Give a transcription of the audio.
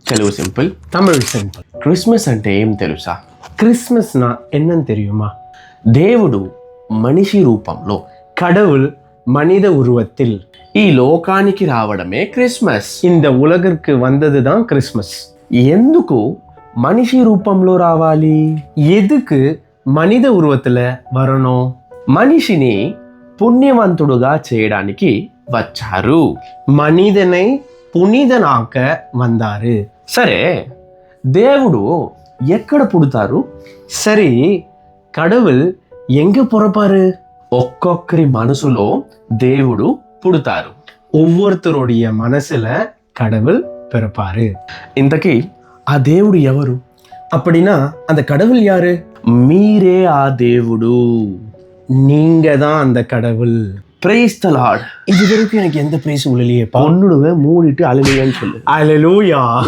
Telugu simple, Tamil simple. Christmas అంటే ఏం తెలుసా? கிறிஸ்மஸ்னா என்னன்னு தெரியுமா? దేవుడు మనిషి రూపంలో கடவுள் மனித உருவத்தில் ఈ లోకానికి రావడమే క్రిస్మస్. இந்த உலகிற்கு வந்தது தான் கிறிஸ்மஸ். ఎందుకు మనిషి రూపంలో రావాలి? எதுக்கு மனித உருவத்துல வரணும்? మనిషిని పుణ్యవంతుడుగా చేయడానికి వచ్చారు. மனிதனை புனிதனாக்க வந்தாரு. సరే, దేవుడు ఎక్కడ పుడతారు? சரி, கடவுள் எங்க பிறப்பாரு? ఒక్కొక్కరి మనసులో దేవుడు పుడతారు. ஒவ்வொருத்தருடைய மனசுல கடவுள் பிறப்பாரு. ఇంతకీ ఆ దేవుడు ఎవరు? அப்படின்னா அந்த கடவுள் யாரு? మీరే ఆ దేవుడు. நீங்க தான் அந்த கடவுள். Praise the Lord. இது வரைக்கும் எனக்கு எந்த பிரைஸ் உள்ளலையேப்பா. பொண்ணுடுவே மூடிட்டு அழுகைன்னு சொல்லு. அல்லேலூயா.